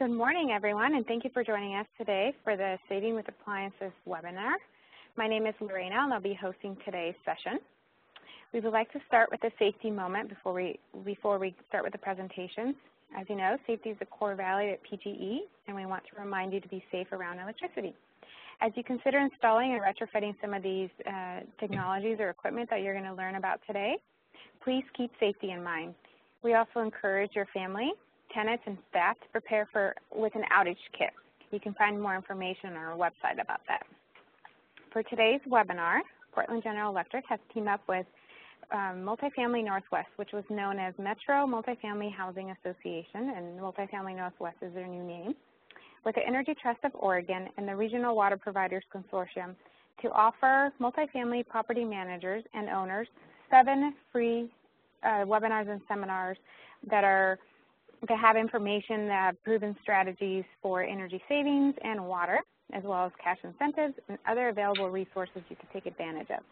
Good morning, everyone, and thank you for joining us today for the Saving with Appliances webinar. My name is Lorena, and I'll be hosting today's session. We would like to start with a safety moment before we start with the presentations. As you know, safety is a core value at PGE, and we want to remind you to be safe around electricity. As you consider installing and retrofitting some of these technologies or equipment that you're going to learn about today, please keep safety in mind. We also encourage your family, tenants, and staff to prepare with an outage kit. You can find more information on our website about that. For today's webinar, Portland General Electric has teamed up with Multifamily Northwest, which was known as Metro Multifamily Housing Association, and Multifamily Northwest is their new name, with the Energy Trust of Oregon and the Regional Water Providers Consortium to offer multifamily property managers and owners 7 free webinars and seminars that have information that have proven strategies for energy savings and water, as well as cash incentives and other available resources you can take advantage of.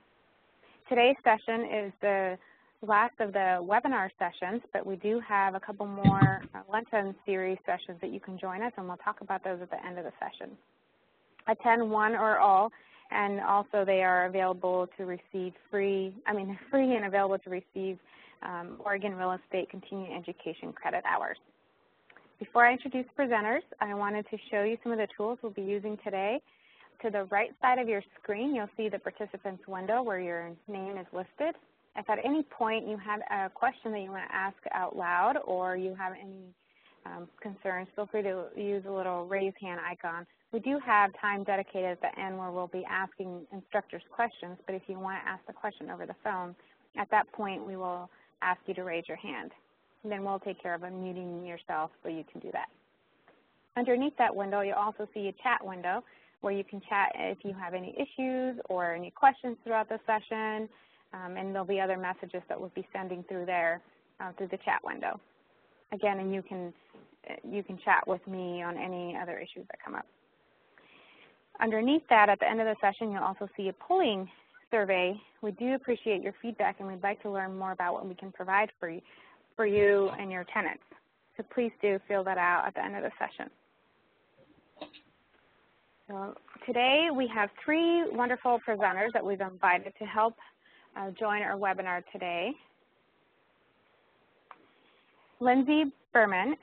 Today's session is the last of the webinar sessions, but we do have a couple more Lenten series sessions that you can join us, and we'll talk about those at the end of the session. Attend one or all, and also they are available to receive free and available to receive Oregon Real Estate Continuing Education credit hours. Before I introduce presenters, I wanted to show you some of the tools we'll be using today. To the right side of your screen, you'll see the participants window where your name is listed. If at any point you have a question that you want to ask out loud or you have any concerns, feel free to use a little raise hand icon. We do have time dedicated at the end where we'll be asking instructors questions, but if you want to ask the question over the phone, at that point we will ask you to raise your hand. And then we'll take care of unmuting yourself so you can do that. Underneath that window, you'll also see a chat window where you can chat if you have any issues or any questions throughout the session, and there'll be other messages that we'll be sending through there through the chat window. Again, and you can chat with me on any other issues that come up. Underneath that, at the end of the session, you'll also see a polling survey. We do appreciate your feedback, and we'd like to learn more about what we can provide for you and your tenants. So please do fill that out at the end of the session. So today we have 3 wonderful presenters that we've invited to help join our webinar today. Lindsay Berman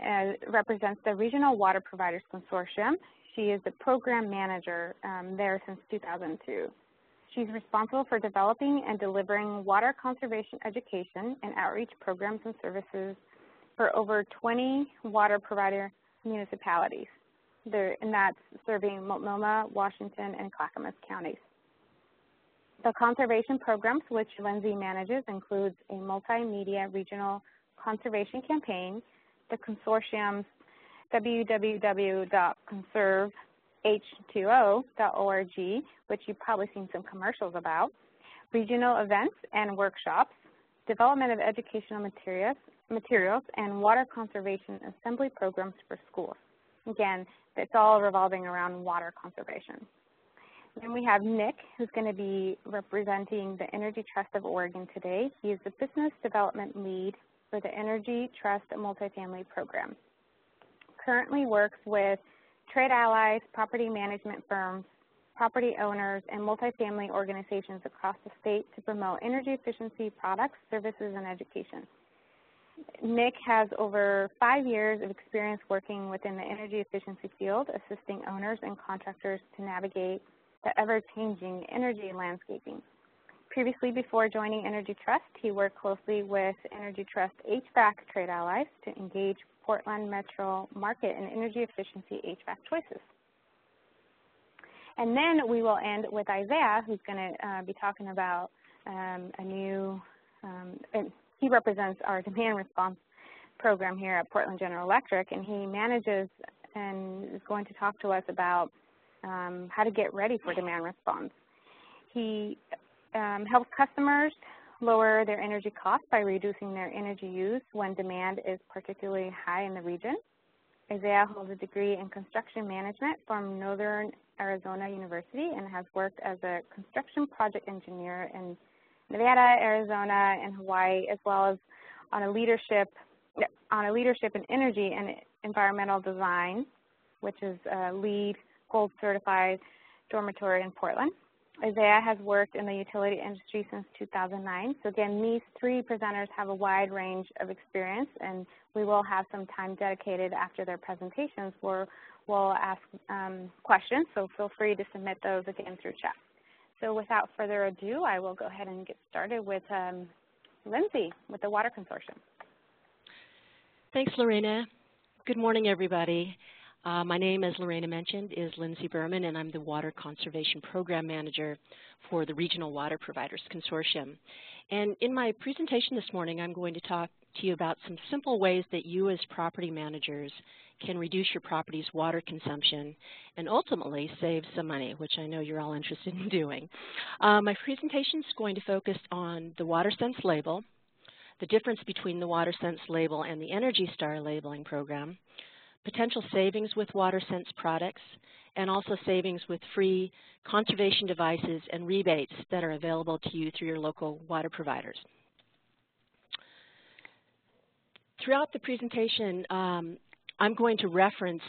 represents the Regional Water Providers Consortium. She is the program manager there since 2002. She's responsible for developing and delivering water conservation education and outreach programs and services for over 20 water provider municipalities, and that's serving Multnomah, Washington, and Clackamas counties. The conservation programs which Lindsay manages includes a multimedia regional conservation campaign, the consortium's www.conserveh2o.org, which you've probably seen some commercials about, regional events and workshops, development of educational materials, and water conservation assembly programs for schools. Again, it's all revolving around water conservation. Then we have Nick, who's going to be representing the Energy Trust of Oregon today. He is the business development lead for the Energy Trust Multifamily Program. Currently works with trade allies, property management firms, property owners, and multifamily organizations across the state to promote energy efficiency products, services, and education. Nick has over 5 years of experience working within the energy efficiency field, assisting owners and contractors to navigate the ever-changing energy landscaping. Previously, before joining Energy Trust, he worked closely with Energy Trust HVAC trade allies to engage Portland metro market and energy efficiency HVAC choices. And then we will end with Isaiah, who's going to be talking about he represents our demand response program here at Portland General Electric, and he manages and is going to talk to us about how to get ready for demand response. He helps customers lower their energy costs by reducing their energy use when demand is particularly high in the region. Isaiah holds a degree in construction management from Northern Arizona University and has worked as a construction project engineer in Nevada, Arizona, and Hawaii, as well as on a leadership in energy and environmental design which is a LEED Gold certified dormitory in Portland. Isaiah has worked in the utility industry since 2009. So again, these three presenters have a wide range of experience, and we will have some time dedicated after their presentations where we'll ask questions, so feel free to submit those again through chat. So without further ado, I will go ahead and get started with Lindsay with the Water Consortium. Thanks, Lorena. Good morning, everybody. My name, as Lorena mentioned, is Lindsay Berman, and I'm the Water Conservation Program Manager for the Regional Water Providers Consortium. And in my presentation this morning, I'm going to talk to you about some simple ways that you as property managers can reduce your property's water consumption and ultimately save some money, which I know you're all interested in doing. My presentation is going to focus on the WaterSense label, the difference between the WaterSense label and the Energy Star labeling program, potential savings with WaterSense products, and also savings with free conservation devices and rebates that are available to you through your local water providers. Throughout the presentation, I'm going to reference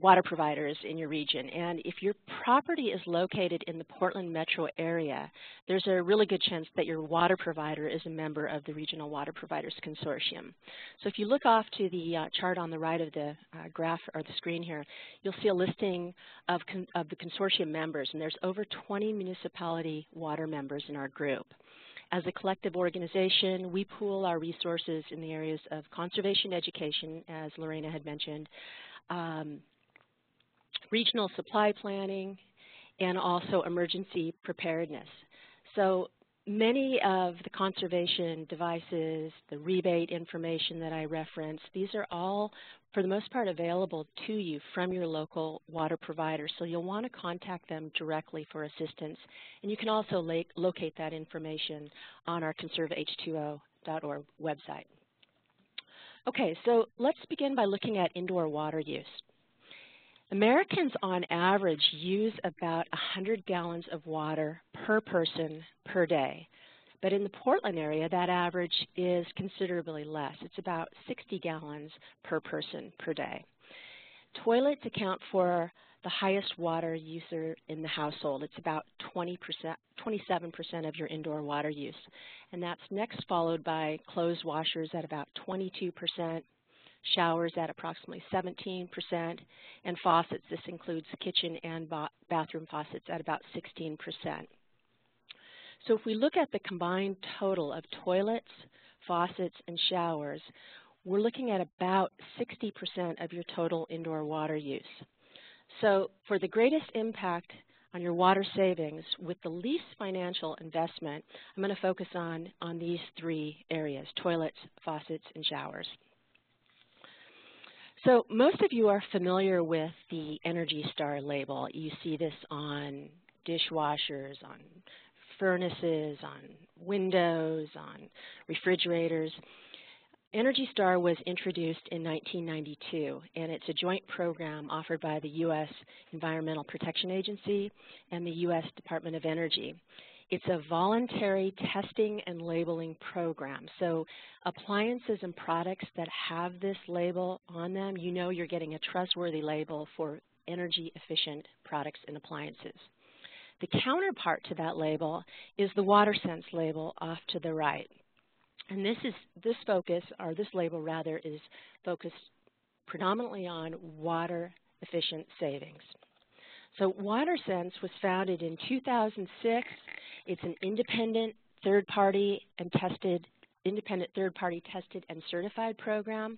water providers in your region, and if your property is located in the Portland metro area, there's a really good chance that your water provider is a member of the Regional Water Providers Consortium. So if you look off to the chart on the right of the graph or the screen here, you'll see a listing of the consortium members, and there's over 20 municipality water members in our group. As a collective organization, we pool our resources in the areas of conservation education, as Lorena had mentioned, regional supply planning, and also emergency preparedness. So many of the conservation devices, the rebate information that I referenced, these are all, for the most part, available to you from your local water provider. So you'll want to contact them directly for assistance. And you can also locate that information on our conserveh2o.org website. Okay, so let's begin by looking at indoor water use. Americans on average use about 100 gallons of water per person per day. But in the Portland area, that average is considerably less. It's about 60 gallons per person per day. Toilets account for the highest water user in the household. It's about 27% of your indoor water use. And that's next followed by clothes washers at about 22%, showers at approximately 17%, and faucets. This includes kitchen and bathroom faucets at about 16%. So if we look at the combined total of toilets, faucets, and showers, we're looking at about 60% of your total indoor water use. So for the greatest impact on your water savings with the least financial investment, I'm going to focus on these three areas: toilets, faucets, and showers. So most of you are familiar with the Energy Star label. You see this on dishwashers, on furnaces, on windows, on refrigerators. Energy Star was introduced in 1992, and it's a joint program offered by the U.S. Environmental Protection Agency and the U.S. Department of Energy. It's a voluntary testing and labeling program. So appliances and products that have this label on them, you know you're getting a trustworthy label for energy efficient products and appliances. The counterpart to that label is the WaterSense label off to the right. And this label rather, is focused predominantly on water efficient savings. So WaterSense was founded in 2006. It's an independent third-party tested and certified program.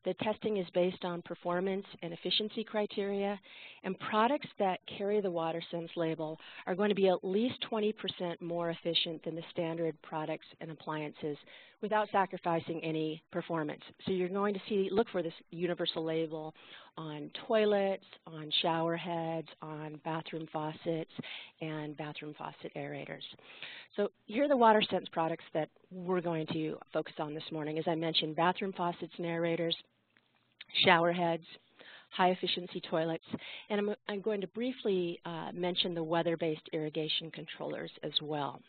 The testing is based on performance and efficiency criteria, and products that carry the WaterSense label are going to be at least 20% more efficient than the standard products and appliances without sacrificing any performance. So you're going to look for this universal label on toilets, on shower heads, on bathroom faucets, and bathroom faucet aerators. So here are the WaterSense products that we're going to focus on this morning. As I mentioned, bathroom faucets and aerators, shower heads, high-efficiency toilets, and I'm going to briefly mention the weather-based irrigation controllers as well.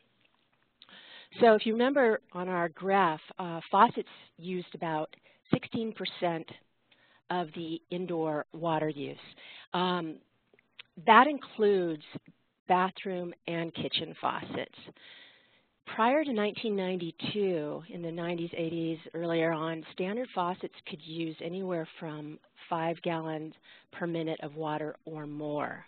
So if you remember on our graph, faucets used about 16% of the indoor water use. That includes bathroom and kitchen faucets. Prior to 1992, in the 90s, 80s, earlier on, standard faucets could use anywhere from 5 gallons per minute of water or more.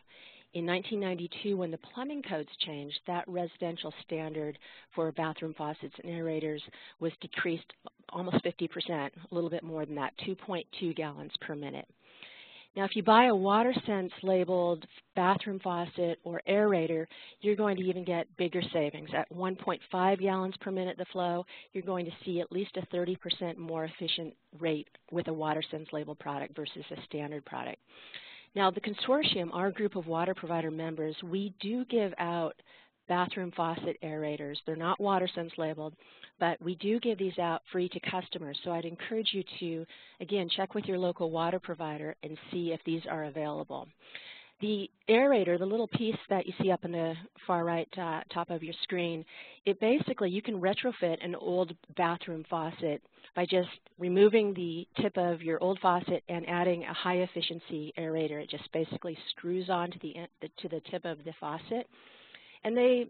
In 1992, when the plumbing codes changed, that residential standard for bathroom faucets and aerators was decreased almost 50%, a little bit more than that, 2.2 gallons per minute. Now, if you buy a WaterSense labeled bathroom faucet or aerator, you're going to even get bigger savings. At 1.5 gallons per minute the flow, you're going to see at least a 30% more efficient rate with a WaterSense labeled product versus a standard product. Now, the consortium, our group of water provider members, we do give out bathroom faucet aerators. They're not WaterSense labeled, but we do give these out free to customers. So I'd encourage you to, again, check with your local water provider and see if these are available. The aerator, the little piece that you see up in the far right top of your screen, it basically, you can retrofit an old bathroom faucet by just removing the tip of your old faucet and adding a high efficiency aerator. It just basically screws on to the tip of the faucet. And the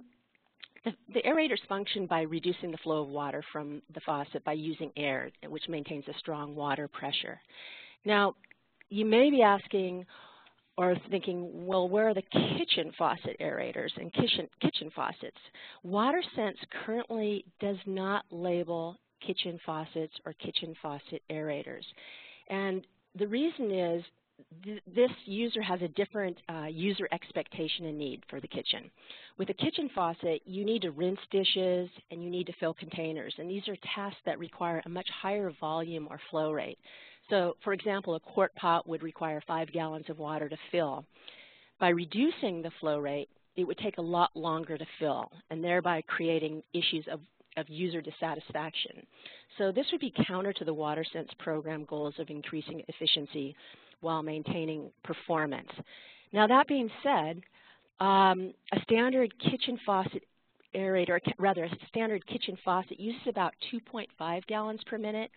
aerators function by reducing the flow of water from the faucet by using air, which maintains a strong water pressure. Now, you may be asking or thinking, well, where are the kitchen faucet aerators and kitchen faucets? WaterSense currently does not label kitchen faucets or kitchen faucet aerators. And the reason is this user has a different user expectation and need for the kitchen. With a kitchen faucet, you need to rinse dishes and you need to fill containers, and these are tasks that require a much higher volume or flow rate. So, for example, a quart pot would require 5 gallons of water to fill. By reducing the flow rate, it would take a lot longer to fill, and thereby creating issues of user dissatisfaction. So this would be counter to the WaterSense program goals of increasing efficiency while maintaining performance. Now, that being said, a standard kitchen faucet aerator, or rather a standard kitchen faucet, uses about 2.5 gallons per minute.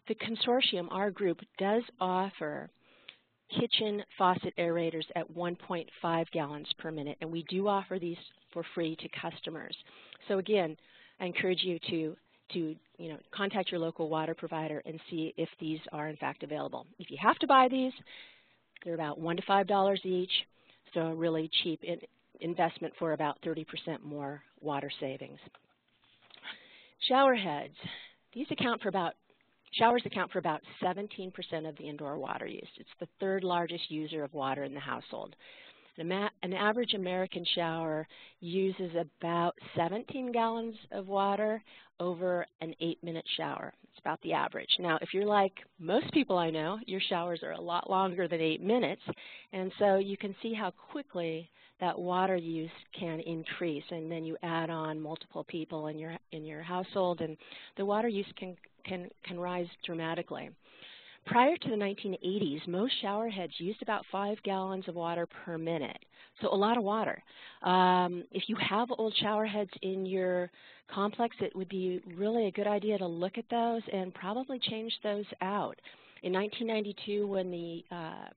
The consortium, our group, does offer kitchen faucet aerators at 1.5 gallons per minute, and we do offer these for free to customers. So again, I encourage you to contact your local water provider and see if these are in fact available. If you have to buy these, they're about $1 to $5 each, so a really cheap investment for about 30% more water savings. Shower heads. Showers account for about 17% of the indoor water use. It's the third largest user of water in the household. An average American shower uses about 17 gallons of water over an 8-minute shower. It's about the average. Now, if you're like most people I know, your showers are a lot longer than 8 minutes, and so you can see how quickly that water use can increase, and then you add on multiple people in your household, and the water use can rise dramatically. Prior to the 1980s, most shower heads used about 5 gallons of water per minute, so a lot of water. If you have old shower heads in your complex, it would be really a good idea to look at those and probably change those out. In 1992, when the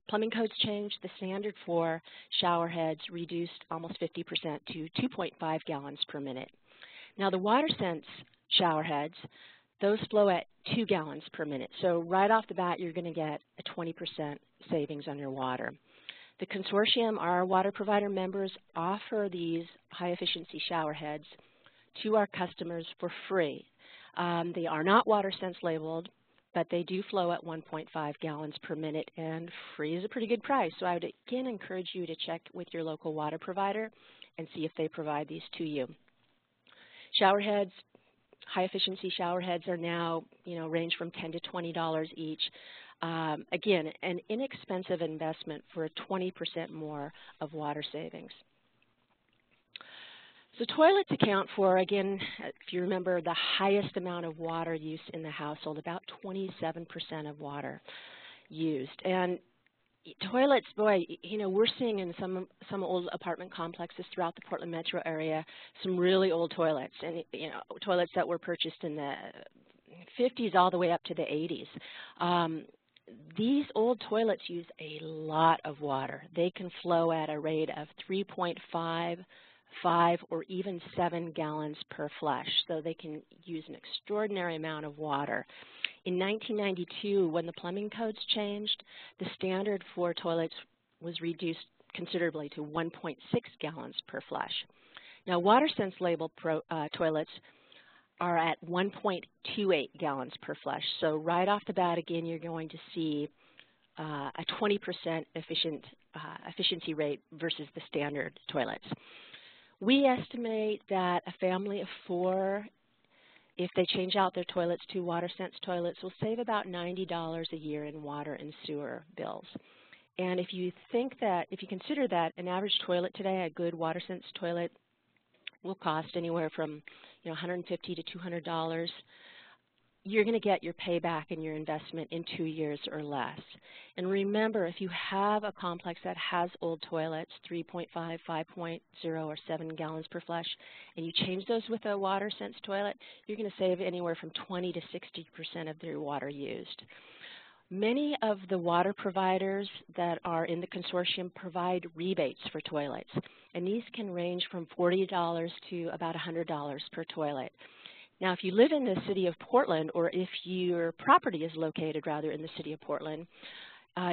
plumbing codes changed, the standard for shower heads reduced almost 50% to 2.5 gallons per minute. Now, the WaterSense shower heads, those flow at 2 gallons per minute. So right off the bat, you're going to get a 20% savings on your water. The consortium, our water provider members, offer these high-efficiency shower heads to our customers for free. They are not WaterSense labeled, but they do flow at 1.5 gallons per minute, and free is a pretty good price. So I would again encourage you to check with your local water provider and see if they provide these to you. Shower heads, high-efficiency shower heads are now, range from $10 to $20 each. Again, an inexpensive investment for 20% more of water savings. So toilets account for, again, if you remember, the highest amount of water use in the household, about 27% of water used. And toilets, boy, we're seeing in some old apartment complexes throughout the Portland metro area some really old toilets, and toilets that were purchased in the 50s all the way up to the 80s. these old toilets use a lot of water. They can flow at a rate of 3.5, 5, or even 7 gallons per flush, so they can use an extraordinary amount of water. In 1992, when the plumbing codes changed, the standard for toilets was reduced considerably to 1.6 gallons per flush. Now, WaterSense labeled toilets are at 1.28 gallons per flush. So right off the bat, again, you're going to see a 20% efficiency rate versus the standard toilets. We estimate that a family of 4, if they change out their toilets to WaterSense toilets, will save about $90 a year in water and sewer bills. And if you consider that an average toilet today, a good WaterSense toilet, will cost anywhere from $150 to $200, you're going to get your payback in your investment in 2 years or less. And remember, if you have a complex that has old toilets, 3.5, 5.0, or 7 gallons per flush, and you change those with a WaterSense toilet, you're going to save anywhere from 20 to 60% of their water used. Many of the water providers that are in the consortium provide rebates for toilets, and these can range from $40 to about $100 per toilet. Now, if you live in the city of Portland, or if your property is located rather in the city of Portland,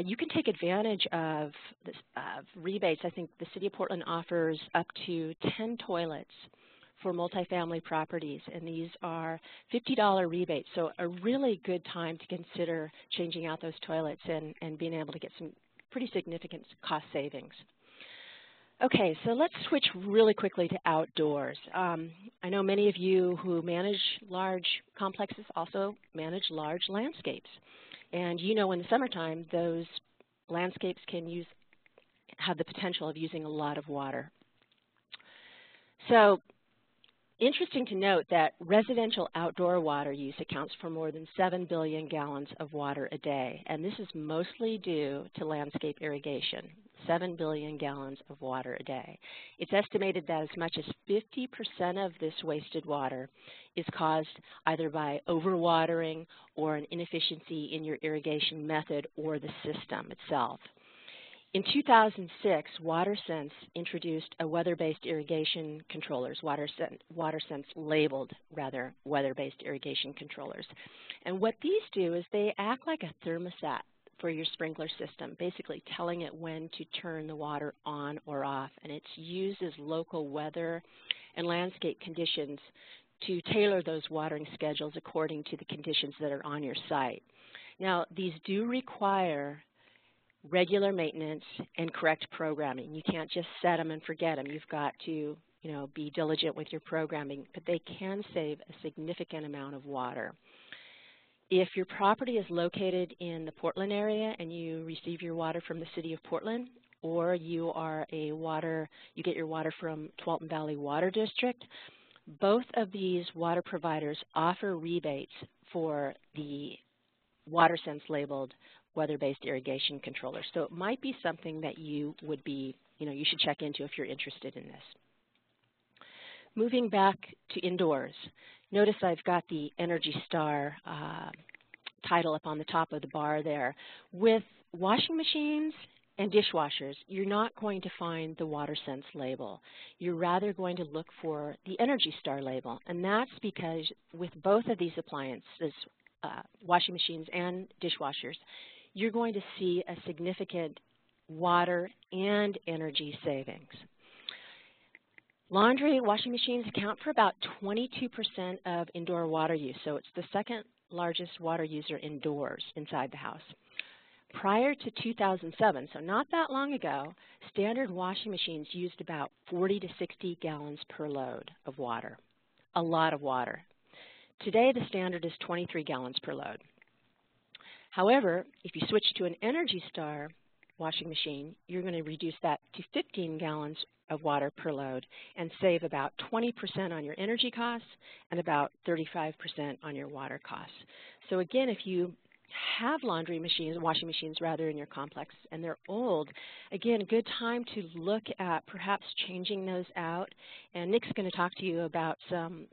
you can take advantage of rebates. I think the city of Portland offers up to 10 toilets for multifamily properties, and these are $50 rebates, so a really good time to consider changing out those toilets and being able to get some pretty significant cost savings. Okay, so let's switch really quickly to outdoors. I know many of you who manage large complexes also manage large landscapes, and in the summertime, those landscapes can have the potential of using a lot of water. So, interesting to note that residential outdoor water use accounts for more than 7 billion gallons of water a day, and this is mostly due to landscape irrigation, 7 billion gallons of water a day. It's estimated that as much as 50% of this wasted water is caused either by overwatering or an inefficiency in your irrigation method or the system itself. In 2006, WaterSense introduced a weather-based irrigation controllers, WaterSense labeled, rather, weather-based irrigation controllers. And what these do is they act like a thermostat for your sprinkler system, basically telling it when to turn the water on or off. And it uses local weather and landscape conditions to tailor those watering schedules according to the conditions that are on your site. Now, these do require regular maintenance and correct programming. You can't just set them and forget them. You've got to, be diligent with your programming, but they can save a significant amount of water. If your property is located in the Portland area and you receive your water from the city of Portland, or you get your water from Tualatin Valley Water District, both of these water providers offer rebates for the WaterSense labeled weather-based irrigation controller. So it might be something that you should check into if you're interested in this. Moving back to indoors, notice I've got the Energy Star title up on the top of the bar there. With washing machines and dishwashers, you're not going to find the WaterSense label. You're rather going to look for the Energy Star label, and that's because with both of these appliances, washing machines and dishwashers, you're going to see a significant water and energy savings. Laundry washing machines account for about 22% of indoor water use, so it's the second largest water user indoors inside the house. Prior to 2007, so not that long ago, standard washing machines used about 40 to 60 gallons per load of water, a lot of water. Today, the standard is 23 gallons per load. However, if you switch to an Energy Star washing machine, you're going to reduce that to 15 gallons of water per load and save about 20% on your energy costs and about 35% on your water costs. So again, if you have washing machines rather, in your complex, and they're old, again, a good time to look at perhaps changing those out. And Nick's going to talk to you about some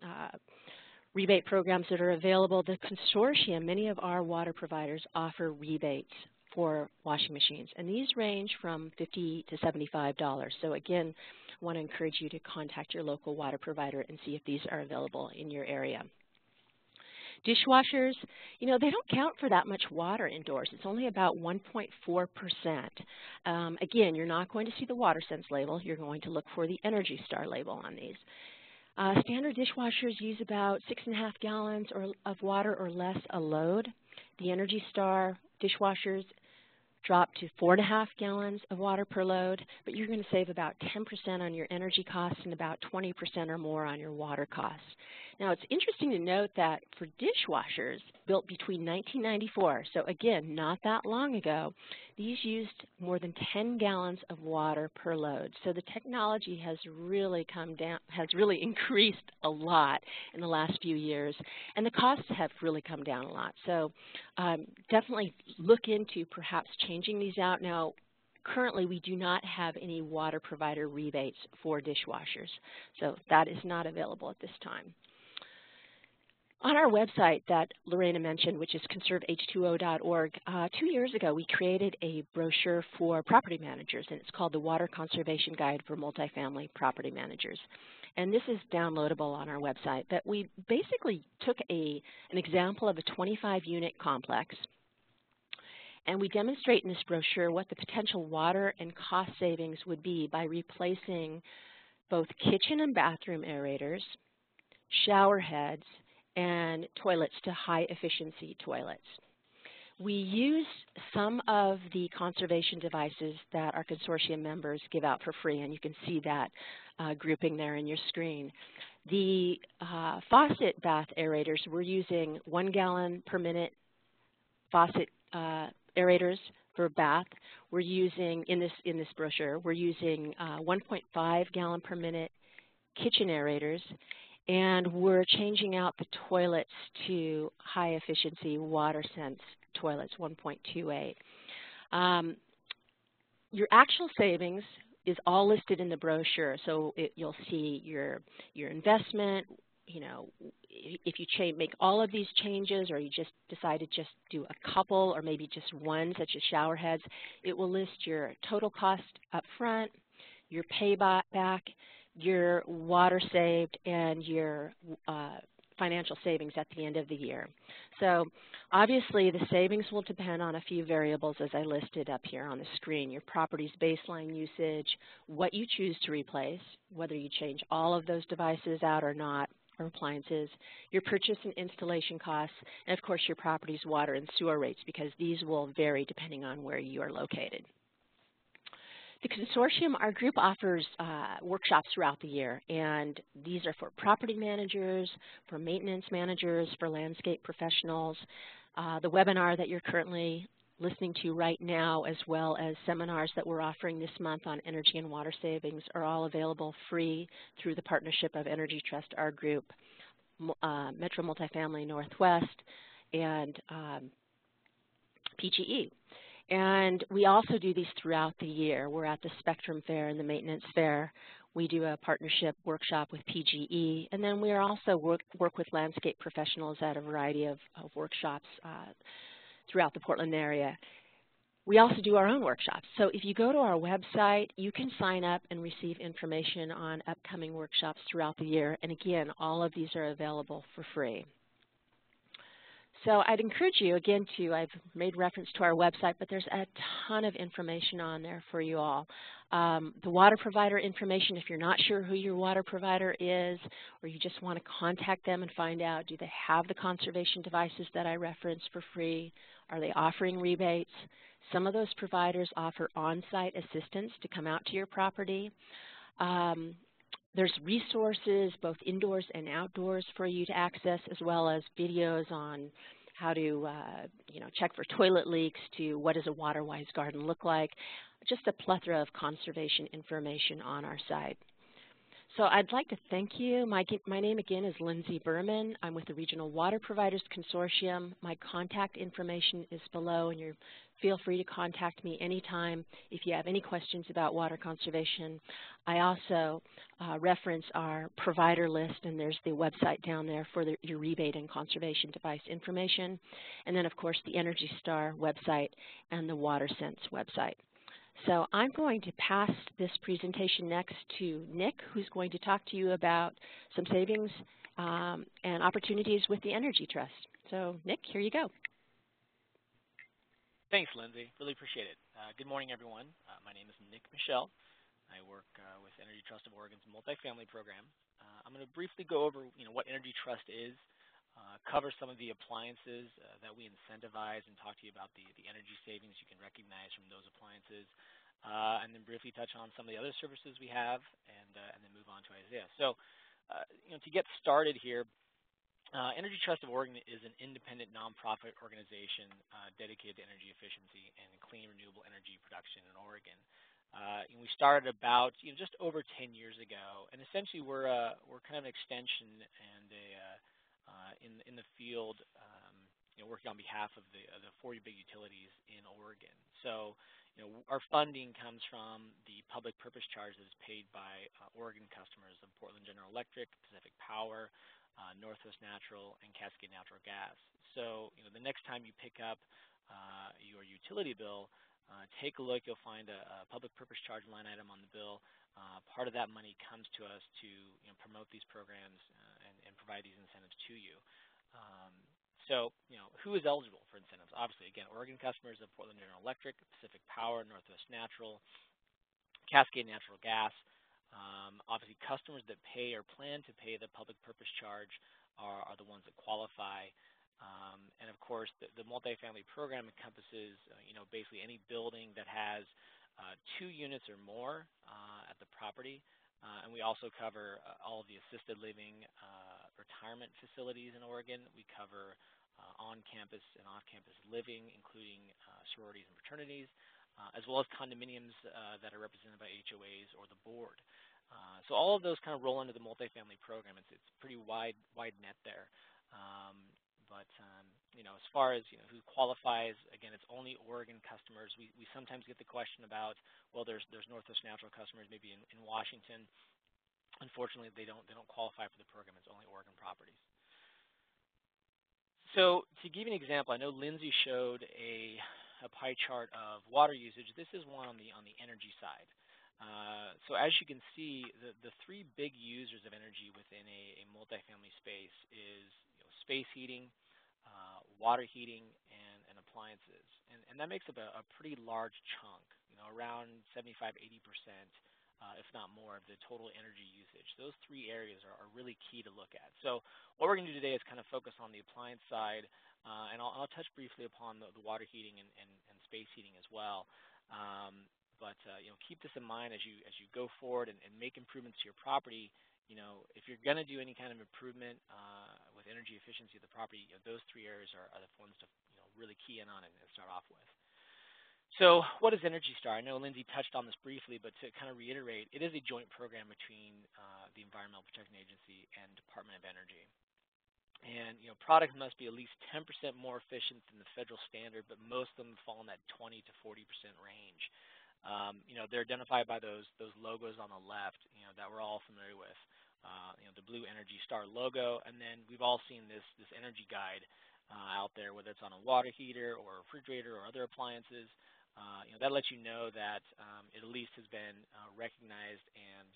rebate programs that are available. The consortium, many of our water providers offer rebates for washing machines, and these range from $50 to $75. So again, I want to encourage you to contact your local water provider and see if these are available in your area. Dishwashers, you know, they don't count for that much water indoors. It's only about 1.4%. Again, you're not going to see the WaterSense label. You're going to look for the Energy Star label on these. Standard dishwashers use about 6.5 gallons of water or less a load. The Energy Star dishwashers drop to 4.5 gallons of water per load, but you're going to save about 10% on your energy costs and about 20% or more on your water costs. Now, it's interesting to note that for dishwashers built between 1994, so again, not that long ago, these used more than 10 gallons of water per load. So the technology has really come down, has really increased a lot in the last few years, and the costs have really come down a lot. So definitely look into perhaps changing these out. Now, currently, we do not have any water provider rebates for dishwashers, so that is not available at this time. On our website that Lorena mentioned, which is conserveh2o.org, 2 years ago we created a brochure for property managers, and it's called the Water Conservation Guide for Multifamily Property Managers. And this is downloadable on our website. But we basically took an example of a 25-unit complex, and we demonstrate in this brochure what the potential water and cost savings would be by replacing both kitchen and bathroom aerators, shower heads, and toilets to high-efficiency toilets. We use some of the conservation devices that our consortium members give out for free, and you can see that grouping there in your screen. The faucet bath aerators, we're using 1 gallon per minute faucet aerators for bath. We're using, in this brochure, we're using 1.5 gallon per minute kitchen aerators, and we're changing out the toilets to high-efficiency WaterSense toilets, 1.28. Your actual savings is all listed in the brochure, so you'll see your investment. You know, if you make all of these changes, or you just decide to just do a couple, or maybe just one, such as shower heads, it will list your total cost up front, your payback, your water saved, and your financial savings at the end of the year. So obviously the savings will depend on a few variables as I listed up here on the screen: your property's baseline usage, what you choose to replace, whether you change all of those devices out or not, or appliances, your purchase and installation costs, and of course your property's water and sewer rates, because these will vary depending on where you are located. The consortium, our group offers workshops throughout the year, and these are for property managers, for maintenance managers, for landscape professionals. The webinar that you're currently listening to right now, as well as seminars that we're offering this month on energy and water savings, are all available free through the partnership of Energy Trust, our group, Metro Multifamily Northwest, and PGE. And we also do these throughout the year. We're at the Spectrum Fair and the Maintenance Fair. We do a partnership workshop with PGE, and then we also work with landscape professionals at a variety of workshops throughout the Portland area. We also do our own workshops. So if you go to our website, you can sign up and receive information on upcoming workshops throughout the year. And again, all of these are available for free. So I'd encourage you, again, I've made reference to our website, but there's a ton of information on there for you all. The water provider information, if you're not sure who your water provider is, or you just want to contact them and find out, do they have the conservation devices that I referenced for free? Are they offering rebates? Some of those providers offer on-site assistance to come out to your property. There's resources, both indoors and outdoors, for you to access, as well as videos on how to check for toilet leaks, to what does a water-wise garden look like, just a plethora of conservation information on our site. So I'd like to thank you. My name again is Lindsay Berman. I'm with the Regional Water Providers Consortium. My contact information is below, and feel free to contact me anytime if you have any questions about water conservation. I also reference our provider list, and there's the website down there for your rebate and conservation device information. And then, of course, the Energy Star website and the WaterSense website. So I'm going to pass this presentation next to Nick, who's going to talk to you about some savings and opportunities with the Energy Trust. So Nick, here you go. Thanks, Lindsay. Really appreciate it. Good morning, everyone. My name is Nick Michelle. I work with Energy Trust of Oregon's multifamily program. I'm going to briefly go over what Energy Trust is, cover some of the appliances that we incentivize, and talk to you about the energy savings you can recognize from those appliances, and then briefly touch on some of the other services we have, and then move on to Isaiah. So, to get started here, Energy Trust of Oregon is an independent nonprofit organization dedicated to energy efficiency and clean renewable energy production in Oregon. We started about just over 10 years ago, and essentially we're kind of an extension and in the field, working on behalf of the 40 big utilities in Oregon. So, our funding comes from the public purpose charge that is paid by Oregon customers of Portland General Electric, Pacific Power, Northwest Natural, and Cascade Natural Gas. So, the next time you pick up your utility bill, take a look. You'll find a public purpose charge line item on the bill. Part of that money comes to us to promote these programs and provide these incentives to you. So, who is eligible for incentives? Obviously, again, Oregon customers of Portland General Electric, Pacific Power, Northwest Natural, Cascade Natural Gas. Obviously, customers that pay or plan to pay the public purpose charge are the ones that qualify. And of course, the multifamily program encompasses, basically any building that has 2 units or more at the property. And we also cover all of the assisted living retirement facilities in Oregon. We cover on-campus and off-campus living, including sororities and fraternities, as well as condominiums that are represented by HOAs or the board. So all of those kind of roll into the multifamily program. It's a pretty wide net there. As far as who qualifies, again, it's only Oregon customers. We sometimes get the question about, well, there's Northwest Natural customers maybe in Washington. Unfortunately, they don't qualify for the program. It's only Oregon properties. So to give you an example, I know Lindsay showed a pie chart of water usage. This is one on the energy side. So as you can see, the 3 big users of energy within a multifamily space is space heating, water heating, and appliances. And that makes up a pretty large chunk, around 75–80%, if not more, of the total energy usage. Those 3 areas are really key to look at. So what we're going to do today is kind of focus on the appliance side, and I'll touch briefly upon the water heating and space heating as well. But keep this in mind as you go forward and make improvements to your property. If you're going to do any kind of improvement with energy efficiency of the property, those 3 areas are the ones to really key in on and start off with. So what is Energy Star? I know Lindsay touched on this briefly, but to kind of reiterate, it is a joint program between the Environmental Protection Agency and Department of Energy. And products must be at least 10% more efficient than the federal standard, but most of them fall in that 20–40% range. They're identified by those logos on the left, that we're all familiar with. The blue Energy Star logo, and then we've all seen this energy guide out there, whether it's on a water heater or a refrigerator or other appliances. That lets you know that it at least has been recognized and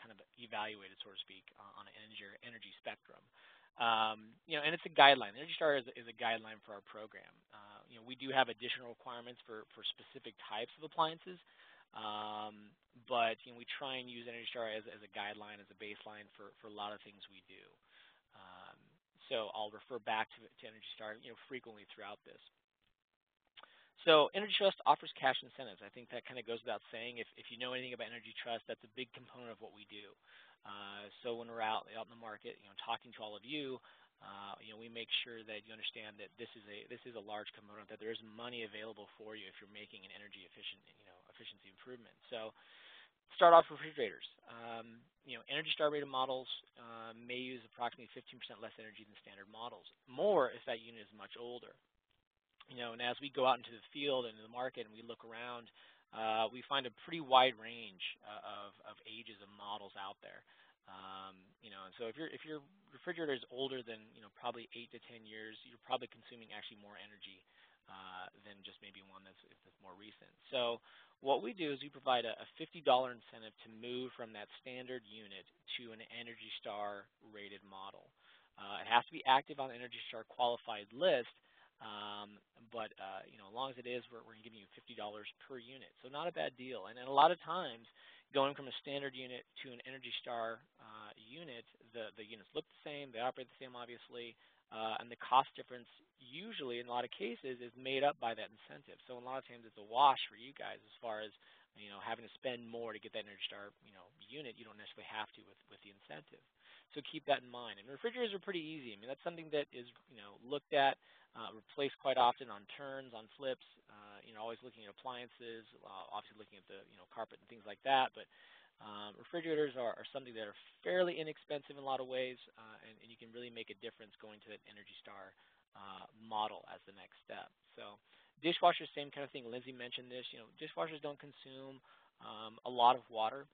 kind of evaluated, so to speak, on an energy spectrum. And it's a guideline. Energy Star is a guideline for our program. We do have additional requirements for specific types of appliances, but we try and use Energy Star as a guideline, as a baseline for a lot of things we do. So I'll refer back to Energy Star frequently throughout this. So Energy Trust offers cash incentives. I think that kind of goes without saying. If you know anything about Energy Trust, that's a big component of what we do. So when we're out in the market, talking to all of you, we make sure that you understand that this is a large component, that there is money available for you if you're making an energy efficiency improvement. So Start off with refrigerators. Energy Star rated models may use approximately 15% less energy than standard models. More if that unit is much older. And as we go out into the field and in the market and we look around, we find a pretty wide range of ages of models out there. And so if your refrigerator is older than probably 8 to 10 years, you're probably consuming actually more energy than just maybe one that's more recent. So what we do is we provide a $50 incentive to move from that standard unit to an Energy Star rated model. It has to be active on the Energy Star qualified list, but as long as it is, we're giving you $50 per unit. So not a bad deal. And a lot of times, going from a standard unit to an Energy Star unit, the units look the same, they operate the same, obviously, and the cost difference usually, in a lot of cases, is made up by that incentive. So a lot of times, it's a wash for you guys as far as having to spend more to get that Energy Star unit. You don't necessarily have to with the incentive. So keep that in mind. And refrigerators are pretty easy. I mean, that's something that is looked at, replaced quite often on turns, on flips. Always looking at appliances, obviously looking at the carpet and things like that. But refrigerators are something that are fairly inexpensive in a lot of ways, and you can really make a difference going to that Energy Star model as the next step. So dishwashers, same kind of thing. Lindsay mentioned this. Dishwashers don't consume a lot of water,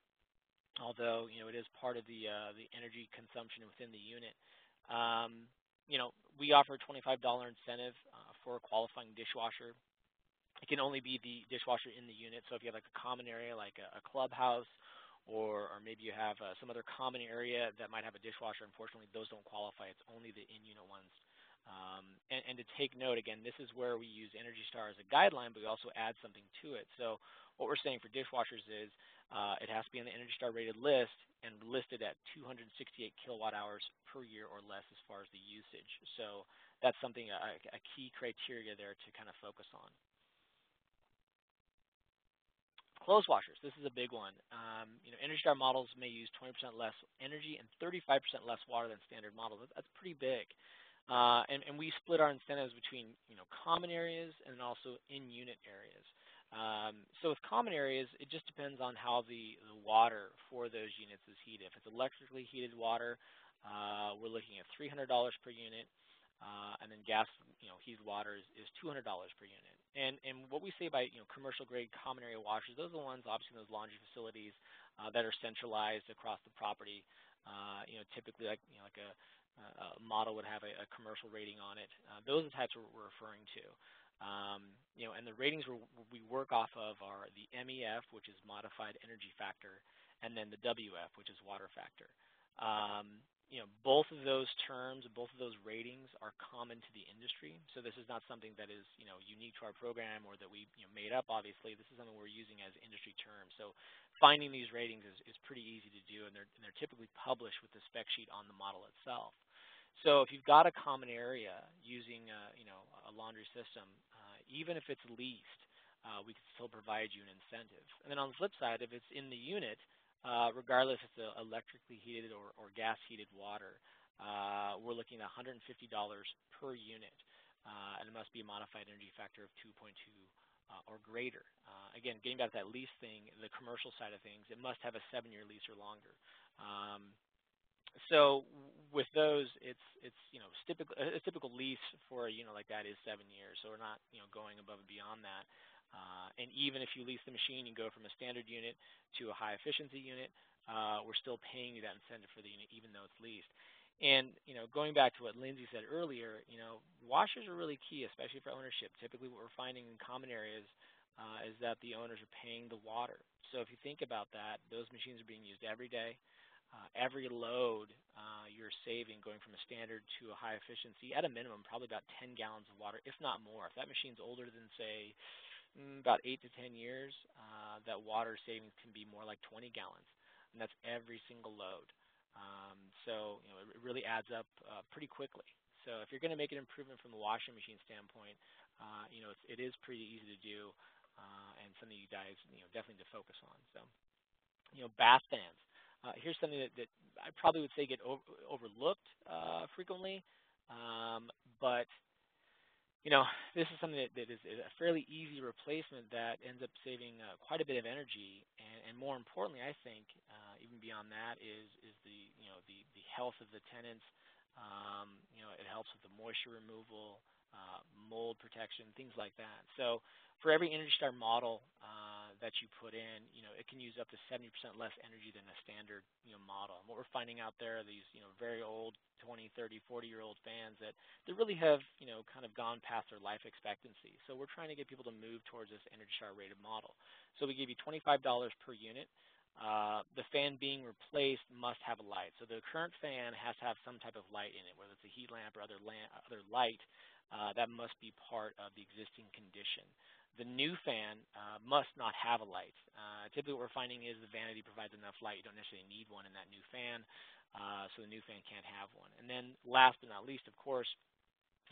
although it is part of the energy consumption within the unit. We offer a $25 incentive for a qualifying dishwasher. It can only be the dishwasher in the unit. So if you have like a common area like a clubhouse, or maybe you have some other common area that might have a dishwasher, unfortunately those don't qualify. It's only the in-unit ones. And to take note, again, this is where we use Energy Star as a guideline, but we also add something to it. So what we're saying for dishwashers is it has to be on the Energy Star rated list and listed at 268 kilowatt hours per year or less as far as the usage. So that's something, a key criteria there to kind of focus on. Clothes washers, this is a big one. Energy Star models may use 20% less energy and 35% less water than standard models. That's pretty big. And we split our incentives between common areas and also in-unit areas. So with common areas, it just depends on how the water for those units is heated. If it's electrically heated water, we're looking at $300 per unit, and then gas heated water is $200 per unit. And what we say by commercial grade common area washers, those are the ones obviously in those laundry facilities that are centralized across the property. Typically like a model would have a commercial rating on it. Those are the types we're referring to. And the ratings we work off of are the MEF, which is modified energy factor, and then the WF, which is water factor. Both of those terms, both of those ratings are common to the industry. So this is not something that is unique to our program or that we made up. Obviously, this is something we're using as industry terms. So finding these ratings is pretty easy to do, and they're typically published with the spec sheet on the model itself. So if you've got a common area using a laundry system, even if it's leased, we can still provide you an incentive. And then on the flip side, if it's in the unit, regardless if it's electrically heated or gas heated water, we're looking at $150 per unit, and it must be a modified energy factor of 2.2 or greater. Again, getting back to that lease thing, the commercial side of things, it must have a 7-year lease or longer. So with those, it's a typical lease for a unit like that is 7 years. So we're not going above and beyond that. And even if you lease the machine and go from a standard unit to a high efficiency unit, we're still paying you that incentive for the unit even though it's leased. And going back to what Lindsay said earlier, washers are really key, especially for ownership. Typically what we're finding in common areas is that the owners are paying the water. So if you think about that, those machines are being used every day. Every load you're saving going from a standard to a high efficiency, at a minimum, probably about 10 gallons of water, if not more. If that machine's older than, say, about 8 to 10 years, that water savings can be more like 20 gallons, and that's every single load. So it really adds up pretty quickly. So if you're going to make an improvement from the washing machine standpoint, it is pretty easy to do, and something you guys definitely to focus on. So bath fans. Here's something that I probably would say get overlooked frequently, but this is something that is a fairly easy replacement that ends up saving quite a bit of energy, and more importantly, I think, even beyond that, is the the health of the tenants. It helps with the moisture removal, mold protection, things like that. So for every Energy Star model that you put in, it can use up to 70% less energy than a standard model. And what we're finding out there are these very old 20, 30, 40-year-old fans that they really have kind of gone past their life expectancy. So we're trying to get people to move towards this Energy Star rated model. So we give you $25 per unit. The fan being replaced must have a light. So the current fan has to have some type of light in it, whether it's a heat lamp or other light. That must be part of the existing condition. The new fan must not have a light. Typically what we're finding is the vanity provides enough light. You don't necessarily need one in that new fan, so the new fan can't have one. And then last but not least, of course,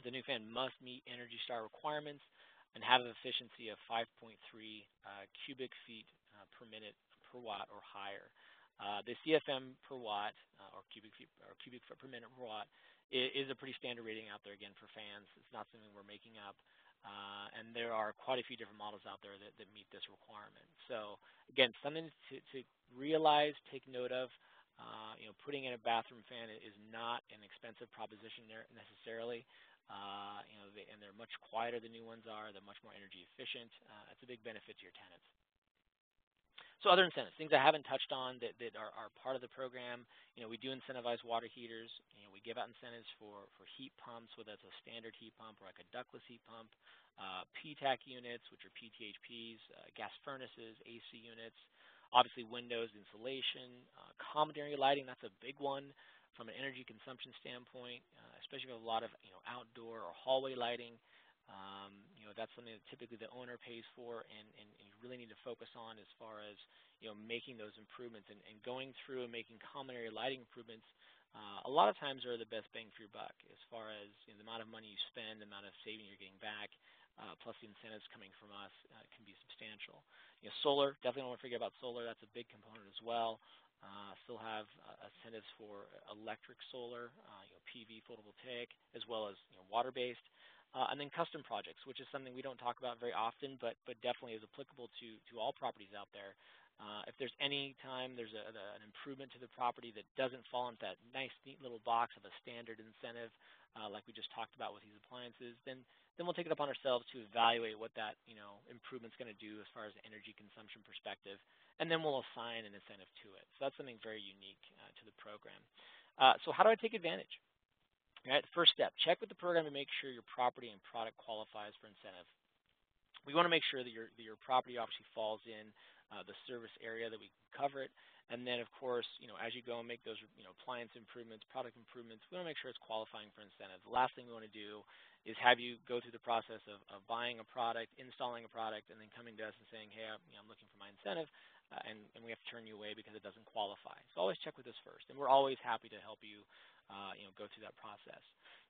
the new fan must meet Energy Star requirements and have an efficiency of 5.3 cubic feet per minute per watt or higher. The CFM per watt or cubic foot per minute per watt is a pretty standard rating out there, again, for fans. It's not something we're making up. And there are quite a few different models out there that meet this requirement. So again, something to realize, take note of. Putting in a bathroom fan is not an expensive proposition necessarily. And they're much quieter than new ones are. They're much more energy efficient. It's a big benefit to your tenants. So other incentives, things I haven't touched on that are part of the program. We do incentivize water heaters. We give out incentives for heat pumps, whether it's a standard heat pump or like a ductless heat pump, PTAC units, which are PTHPs, gas furnaces, AC units, obviously windows, insulation, common area lighting. That's a big one from an energy consumption standpoint, especially with a lot of outdoor or hallway lighting. That's something that typically the owner pays for, and you really need to focus on as far as making those improvements and going through and making common area lighting improvements. A lot of times are the best bang for your buck as far as the amount of money you spend, the amount of saving you're getting back, plus the incentives coming from us can be substantial. Solar, definitely don't want to forget about solar. That's a big component as well. Still have incentives for electric solar, PV photovoltaic, as well as water-based. And then custom projects, which is something we don't talk about very often, but definitely is applicable to all properties out there. If there's any time there's an improvement to the property that doesn't fall into that nice, neat little box of a standard incentive, like we just talked about with these appliances, then we'll take it upon ourselves to evaluate what that improvement's going to do as far as an energy consumption perspective, and then we'll assign an incentive to it. So that's something very unique to the program. So how do I take advantage? All right, first step, check with the program to make sure your property and product qualifies for incentive. We want to make sure that your property obviously falls in the service area that we can cover it. And then, of course, as you go and make those appliance improvements, product improvements, we want to make sure it's qualifying for incentive. The last thing we want to do is have you go through the process of buying a product, installing a product, and then coming to us and saying, hey, I'm looking for my incentive, and we have to turn you away because it doesn't qualify. So always check with us first, and we're always happy to help you go through that process.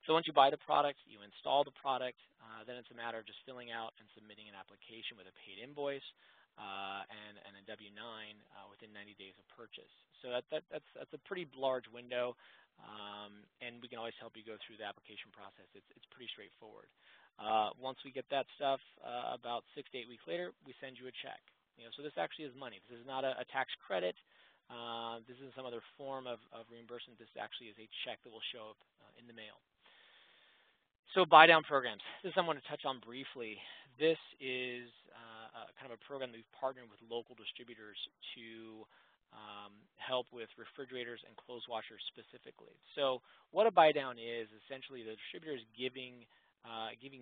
So once you buy the product, you install the product, then it's a matter of just filling out and submitting an application with a paid invoice and a W-9 within 90 days of purchase. So that's a pretty large window, and we can always help you go through the application process. It's pretty straightforward. Once we get that stuff, about 6 to 8 weeks later, we send you a check. So this actually is money. This is not a tax credit. This is some other form of reimbursement. This actually is a check that will show up in the mail. So buy-down programs. This is something I want to touch on briefly. This is kind of a program that we've partnered with local distributors to help with refrigerators and clothes washers specifically. So what a buy-down is, essentially the distributor is giving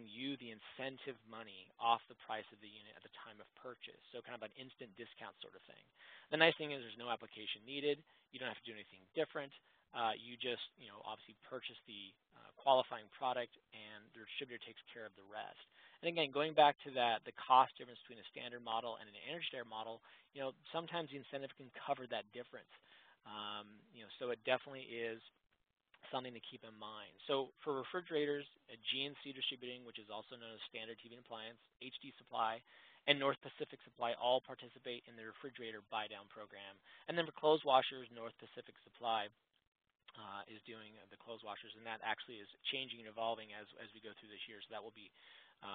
you the incentive money off the price of the unit at the time of purchase, so kind of an instant discount sort of thing. The nice thing is there's no application needed. You don't have to do anything different. You just obviously purchase the qualifying product, and the distributor takes care of the rest. And again, going back to that, the cost difference between a standard model and an Energy Star model, sometimes the incentive can cover that difference. So it definitely is something to keep in mind. So for refrigerators, GNC Distributing, which is also known as Standard TV and Appliance, HD Supply, and North Pacific Supply all participate in the refrigerator buy-down program. And then for clothes washers, North Pacific Supply is doing the clothes washers, and that actually is changing and evolving as we go through this year. So that will be,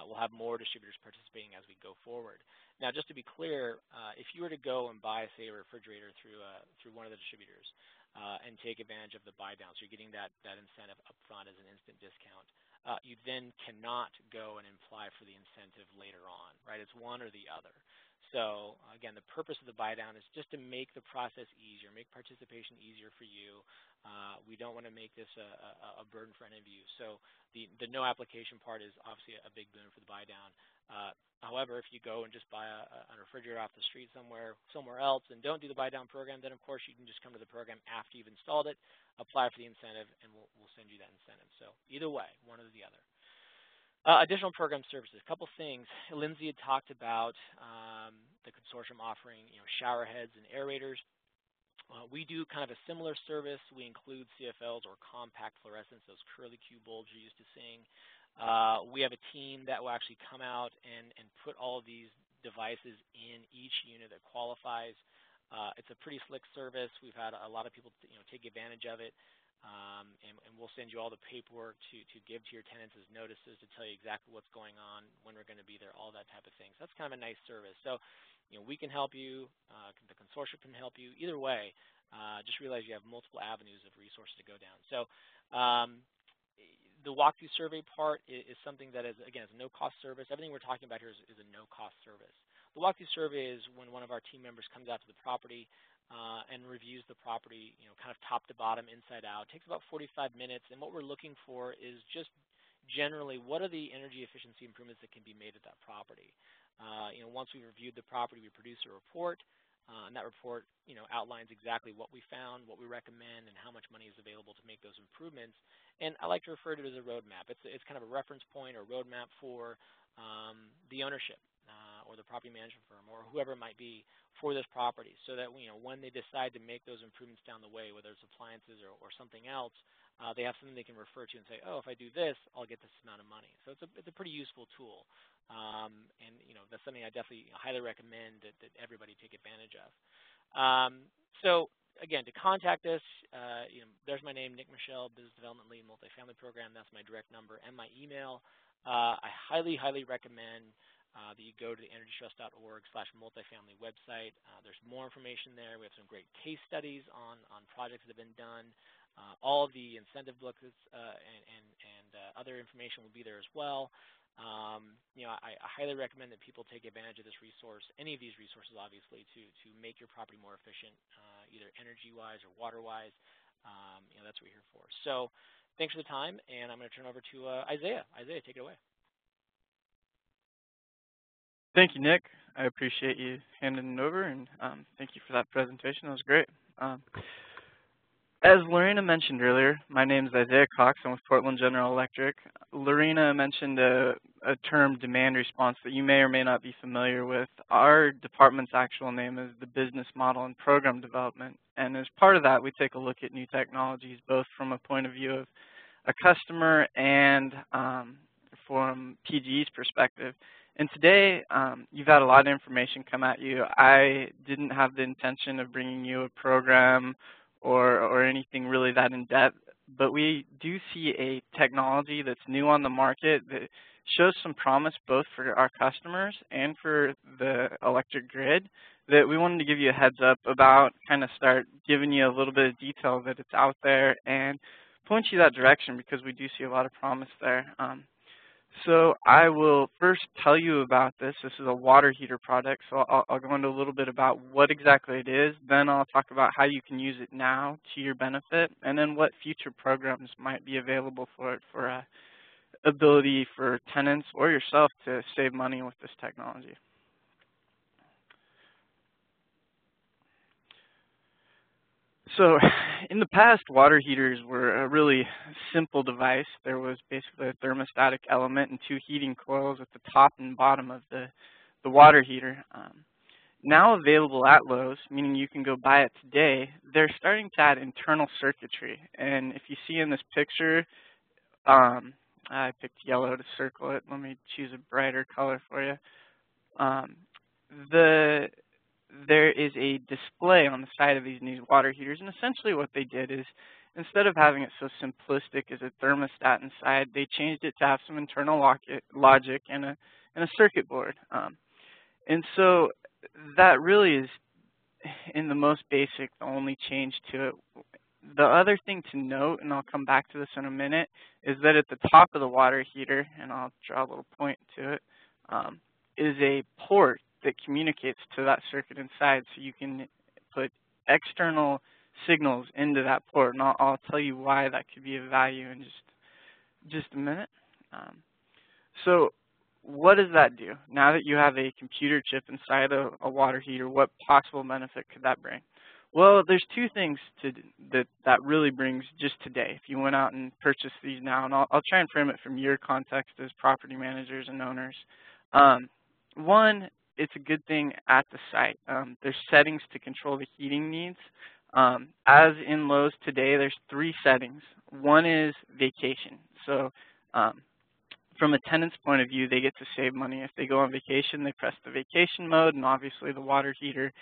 we'll have more distributors participating as we go forward. Now, just to be clear, if you were to go and buy, say, a refrigerator through one of the distributors and take advantage of the buy down, so you're getting that incentive up front as an instant discount, you then cannot go and apply for the incentive later on, right? It's one or the other. So again, the purpose of the buy down is just to make the process easier, make participation easier for you. We don't want to make this a burden for any of you. So the no application part is obviously a big boon for the buy down. However, if you go and just buy a refrigerator off the street somewhere else and don't do the buy down program, then of course you can just come to the program after you've installed it, apply for the incentive, and we'll send you that incentive. So either way, one or the other. Additional program services, a couple things. Lindsay had talked about the consortium offering, shower heads and aerators. We do kind of a similar service. We include CFLs or compact fluorescents, those curly Q bulbs you're used to seeing. We have a team that will actually come out and put all of these devices in each unit that qualifies. It's a pretty slick service. We've had a lot of people take advantage of it. And we'll send you all the paperwork to give to your tenants as notices to tell you exactly what's going on, when we're going to be there, all that type of thing. So that's kind of a nice service. So, we can help you. The consortium can help you. Either way, just realize you have multiple avenues of resources to go down. So the walkthrough survey part is something that is, again, is a no-cost service. Everything we're talking about here is a no-cost service. The walkthrough survey is when one of our team members comes out to the property and reviews the property, kind of top to bottom, inside out. It takes about 45 minutes, and what we're looking for is just generally what are the energy efficiency improvements that can be made at that property. Once we've reviewed the property, we produce a report, and that report, outlines exactly what we found, what we recommend, and how much money is available to make those improvements. And I like to refer to it as a roadmap. It's kind of a reference point or roadmap for the ownership or the property management firm or whoever it might be for this property, so that when they decide to make those improvements down the way, whether it's appliances or something else, they have something they can refer to and say, oh, if I do this, I'll get this amount of money. So it's a pretty useful tool, and that's something I definitely highly recommend that everybody take advantage of. So again, to contact us, there's my name, Nick Michelle, Business Development Lead, Multifamily Program. That's my direct number and my email. I highly recommend that you go to the energytrust.org/multifamily website. There's more information there. We have some great case studies on projects that have been done. All of the incentive booklets and other information will be there as well. I highly recommend that people take advantage of this resource, any of these resources, obviously, to make your property more efficient, either energy-wise or water-wise. That's what we're here for. So thanks for the time, and I'm going to turn over to Isaiah. Isaiah, take it away. Thank you, Nick. I appreciate you handing it over, and thank you for that presentation. That was great. As Lorena mentioned earlier, my name is Isaiah Cox. I'm with Portland General Electric. Lorena mentioned a term, demand response, that you may or may not be familiar with. Our department's actual name is the Business Model and Program Development, and as part of that, we take a look at new technologies, both from a point of view of a customer and from PG&E's perspective. And today, you've had a lot of information come at you. I didn't have the intention of bringing you a program or anything really that in-depth, but we do see a technology that's new on the market that shows some promise both for our customers and for the electric grid that we wanted to give you a heads up about, kind of start giving you a little bit of detail that it's out there and point you that direction, because we do see a lot of promise there. So I will first tell you about this. This is a water heater product, so I'll go into a little bit about what exactly it is. Then I'll talk about how you can use it now to your benefit, and then what future programs might be available for it for ability for tenants or yourself to save money with this technology. So in the past, water heaters were a really simple device. There was basically a thermostatic element and two heating coils at the top and bottom of the water heater. Now available at Lowe's, meaning you can go buy it today, they're starting to add internal circuitry. And if you see in this picture, I picked yellow to circle it. Let me choose a brighter color for you. There is a display on the side of these new water heaters, and essentially what they did is instead of having it so simplistic as a thermostat inside, they changed it to have some internal logic and a circuit board. And so that really is, in the most basic, the only change to it. The other thing to note, and I'll come back to this in a minute, is that at the top of the water heater, and I'll draw a little point to it, is a port that communicates to that circuit inside, so you can put external signals into that port, and I'll tell you why that could be of value in just a minute. So what does that do? Now that you have a computer chip inside a water heater, what possible benefit could that bring? Well, there's two things that really brings just today. If you went out and purchased these now, and I'll try and frame it from your context as property managers and owners. One, it's a good thing at the site. There's settings to control the heating needs. As in Lowe's today, there's 3 settings. One is vacation. So from a tenant's point of view, they get to save money. If they go on vacation, they press the vacation mode, and obviously the water heater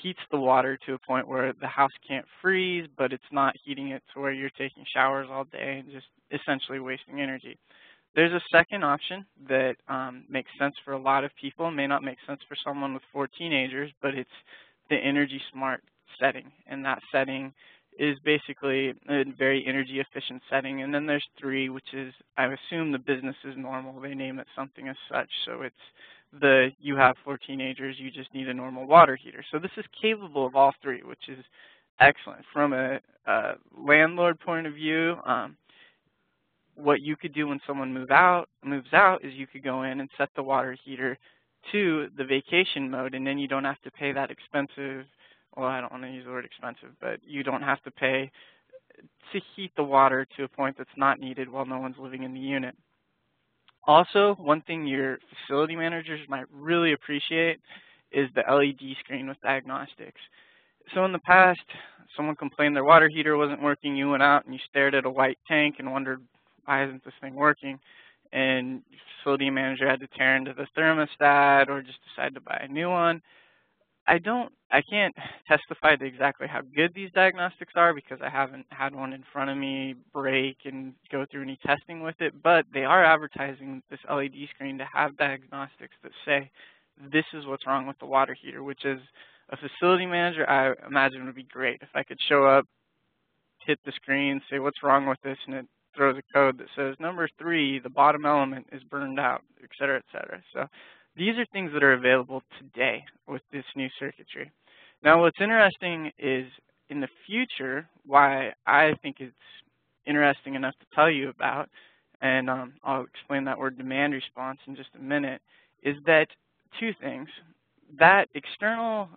heats the water to a point where the house can't freeze, but it's not heating it to where you're taking showers all day and just essentially wasting energy. There's a second option that makes sense for a lot of people. It may not make sense for someone with 4 teenagers, but it's the energy smart setting, and that setting is basically a very energy efficient setting. And then there's 3, which is, I assume the business is normal. They name it something as such. So it's you have 4 teenagers, you just need a normal water heater. So this is capable of all 3, which is excellent. From a landlord point of view, what you could do when someone moves out is you could go in and set the water heater to the vacation mode, and then you don't have to pay that expensive, well, I don't want to use the word expensive, but you don't have to pay to heat the water to a point that's not needed while no one's living in the unit. Also, one thing your facility managers might really appreciate is the LED screen with diagnostics. So in the past, someone complained their water heater wasn't working. You went out and you stared at a white tank and wondered, why isn't this thing working? And your facility manager had to tear into the thermostat or just decide to buy a new one. I can't testify to exactly how good these diagnostics are because I haven't had one in front of me break and go through any testing with it, but they are advertising this LED screen to have diagnostics that say, this is what's wrong with the water heater, which is a facility manager, I imagine would be great. If I could show up, hit the screen, say what's wrong with this, and it throws a code that says, number 3, the bottom element is burned out, et cetera, et cetera. So these are things that are available today with this new circuitry. Now what's interesting is in the future, why I think it's interesting enough to tell you about, and I'll explain that word demand response in just a minute, is that 2 things. That external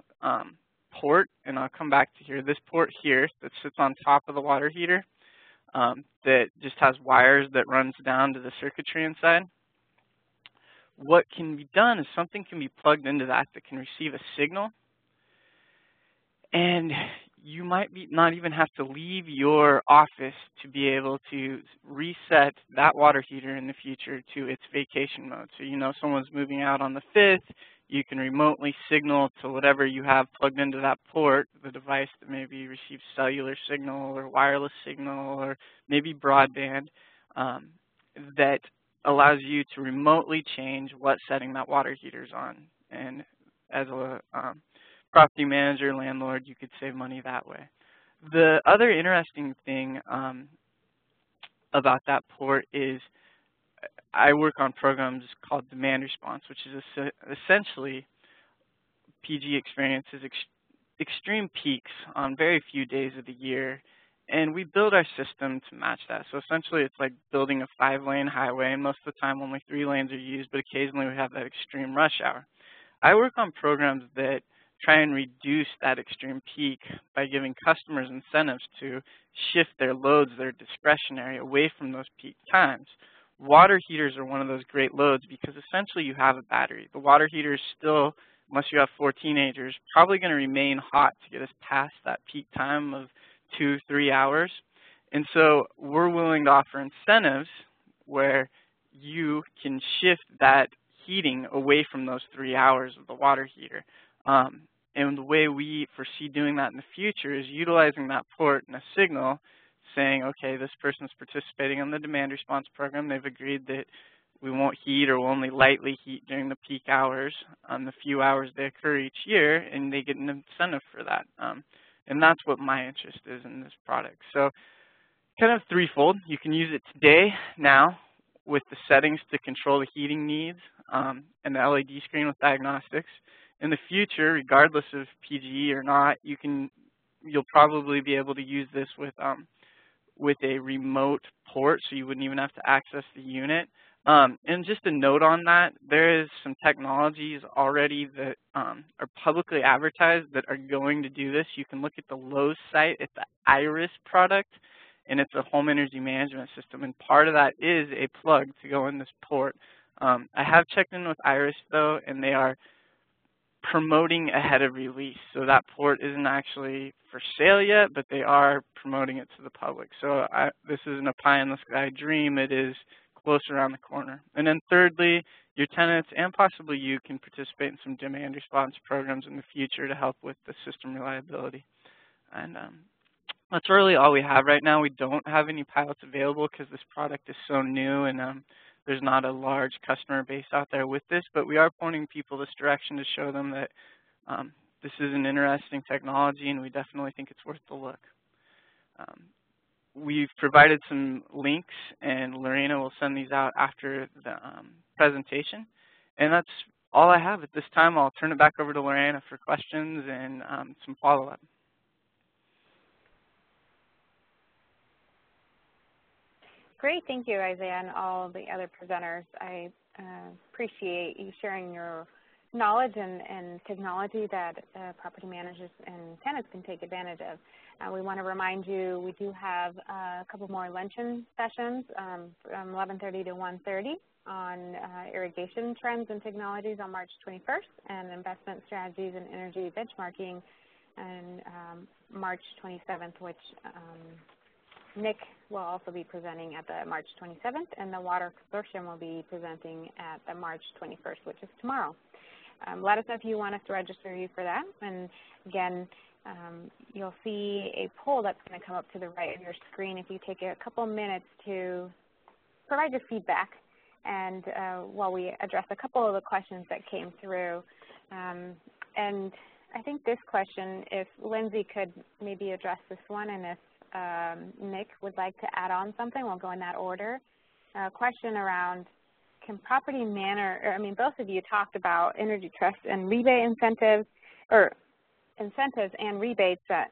port, and I'll come back to here, this port here that sits on top of the water heater that just has wires that runs down to the circuitry inside. What can be done is something can be plugged into that can receive a signal, and you might not even have to leave your office to be able to reset that water heater in the future to its vacation mode. So you know someone's moving out on the 5th, you can remotely signal to whatever you have plugged into that port, the device that maybe receives cellular signal or wireless signal or maybe broadband, that allows you to remotely change what setting that water heater's on. And as a property manager, landlord, you could save money that way. The other interesting thing about that port is I work on programs called demand response, which is essentially PG experiences extreme peaks on very few days of the year, and we build our system to match that. So essentially it's like building a 5-lane highway, and most of the time only 3 lanes are used, but occasionally we have that extreme rush hour. I work on programs that try and reduce that extreme peak by giving customers incentives to shift their loads that are discretionary away from those peak times. Water heaters are one of those great loads because essentially you have a battery. The water heater is still, unless you have 4 teenagers, probably going to remain hot to get us past that peak time of 2-3 hours. And so we're willing to offer incentives where you can shift that heating away from those 3 hours of the water heater. And the way we foresee doing that in the future is utilizing that port and a signal saying, okay, this person's participating in the demand response program. They've agreed that we won't heat or will only lightly heat during the peak hours on the few hours they occur each year, and they get an incentive for that. And that's what my interest is in this product. So kind of threefold. You can use it today, now, with the settings to control the heating needs and the LED screen with diagnostics. In the future, regardless of PGE or not, you'll probably be able to use this with a remote port, so you wouldn't even have to access the unit. And just a note on that, there is some technologies already that are publicly advertised that are going to do this. You can look at the Lowe's site at the Iris product, and it's a home energy management system. And part of that is a plug to go in this port. I have checked in with Iris, though, and they are promoting ahead of release. So that port isn't actually for sale yet, but they are promoting it to the public. So this isn't a pie in the sky dream. It is close around the corner. And then thirdly, your tenants and possibly you can participate in some demand response programs in the future to help with the system reliability. And that's really all we have right now. We don't have any pilots available because this product is so new, and there's not a large customer base out there with this, but we are pointing people this direction to show them that this is an interesting technology, and we definitely think it's worth the look. We've provided some links, and Lorena will send these out after the presentation. And that's all I have at this time. I'll turn it back over to Lorena for questions and some follow-up. Great, thank you, Isaiah, and all the other presenters. I appreciate you sharing your knowledge and technology that property managers and tenants can take advantage of. We want to remind you we do have a couple more luncheon sessions from 11:30 to 1:30 on irrigation trends and technologies on March 21st, and investment strategies and energy benchmarking on March 27th, which Nick will also be presenting at the March 27th, and the Water Consortium will be presenting at the March 21st, which is tomorrow. Let us know if you want us to register you for that. And again, you'll see a poll that's going to come up to the right of your screen if you take a couple minutes to provide your feedback, and while we address a couple of the questions that came through. And I think this question, if Lindsay could maybe address this one, and if Nick would like to add on something, we'll go in that order. A question around, can property both of you talked about energy trust and rebate incentives, or incentives and rebates that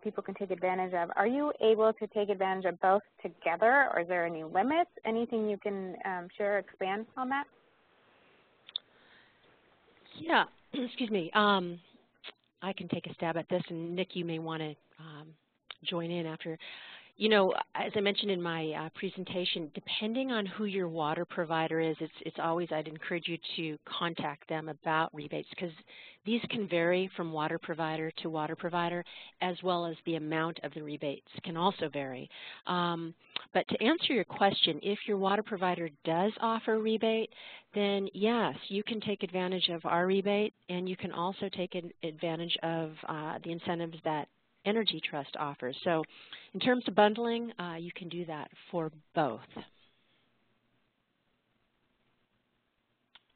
people can take advantage of. Are you able to take advantage of both together, or is there any limits? Anything you can share or expand on that? Yeah, excuse me. I can take a stab at this, and Nick, you may want to join in after. You know, as I mentioned in my presentation, depending on who your water provider is, it's always, I'd encourage you to contact them about rebates, because these can vary from water provider to water provider, as well as the amount of the rebates can also vary. But to answer your question, if your water provider does offer a rebate, then yes, you can take advantage of our rebate, and you can also take advantage of the incentives that Energy Trust offers. So in terms of bundling, you can do that for both.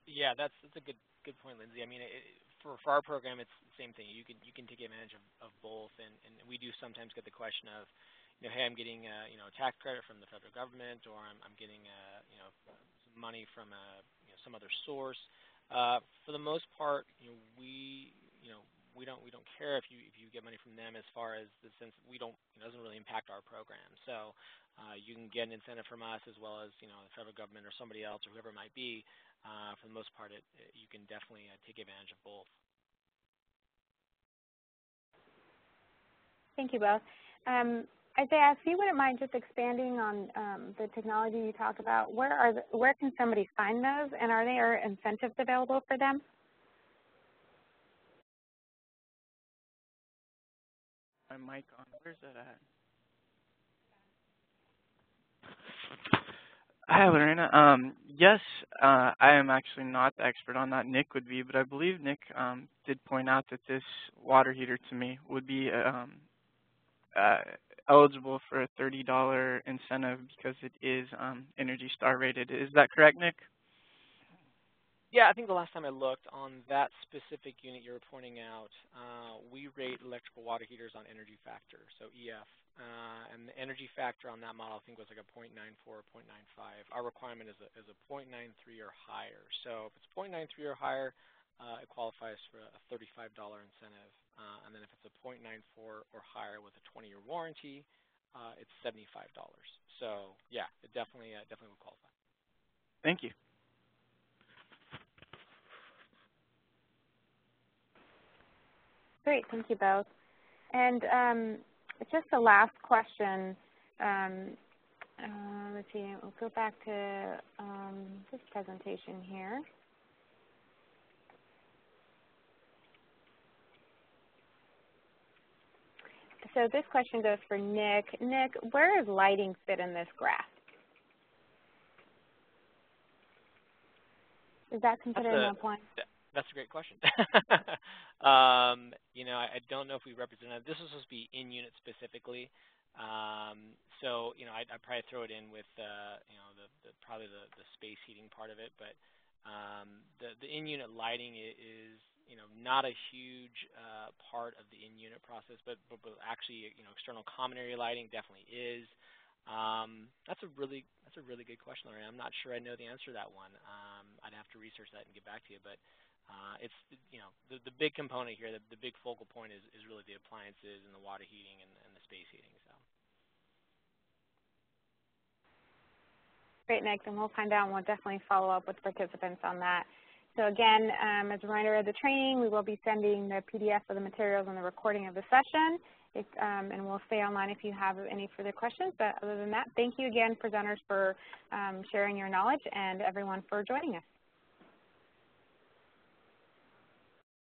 Yeah, that's a good point, Lindsay. I mean, for our program, it's the same thing. You can take advantage of both, and we do sometimes get the question of, hey, I'm getting a tax credit from the federal government, or I'm getting some money from some other source. For the most part, we don't care if you get money from them, as far as the sense it doesn't really impact our program. So you can get an incentive from us, as well as the federal government or somebody else or whoever it might be. For the most part, you can definitely take advantage of both. Thank you both. Isaiah, if you wouldn't mind just expanding on the technology you talked about, where can somebody find those, and are there incentives available for them? My mic on. Where's that Hi, Lorena. Yes, I am actually not the expert on that. Nick would be, but I believe Nick did point out that this water heater to me would be uh, eligible for a $30 incentive because it is Energy Star rated. Is that correct, Nick? Yeah, I think the last time I looked on that specific unit you were pointing out, we rate electrical water heaters on energy factor, so EF. And the energy factor on that model I think was like a 0.94 or 0.95. Our requirement is a 0.93 or higher. So if it's 0.93 or higher, it qualifies for a $35 incentive. And then if it's a 0.94 or higher with a 20-year warranty, it's $75. So yeah, it definitely would qualify. Thank you. Great, thank you both. And just the last question. Let's see, we'll go back to this presentation here. So this question goes for Nick. Nick, where does lighting fit in this graph? Is that considered an appliance? That's a great question. You know, I don't know if we represented. This was supposed to be in unit specifically. So you know, I'd probably throw it in with you know, probably the space heating part of it. But the in-unit lighting is you know, not a huge part of the in-unit process, but actually you know, external common area lighting definitely is. That's a really good question, Larry. I'm not sure I know the answer to that one. I'd have to research that and get back to you. But it's you know, the big component here, the big focal point is really the appliances and the water heating and the space heating. So. Great, Nick, and we'll find out, and we'll definitely follow up with participants on that. So again, as a reminder of the training, we will be sending the PDF of the materials and the recording of the session, and we'll stay online if you have any further questions. But other than that, thank you again, presenters, for sharing your knowledge, and everyone for joining us.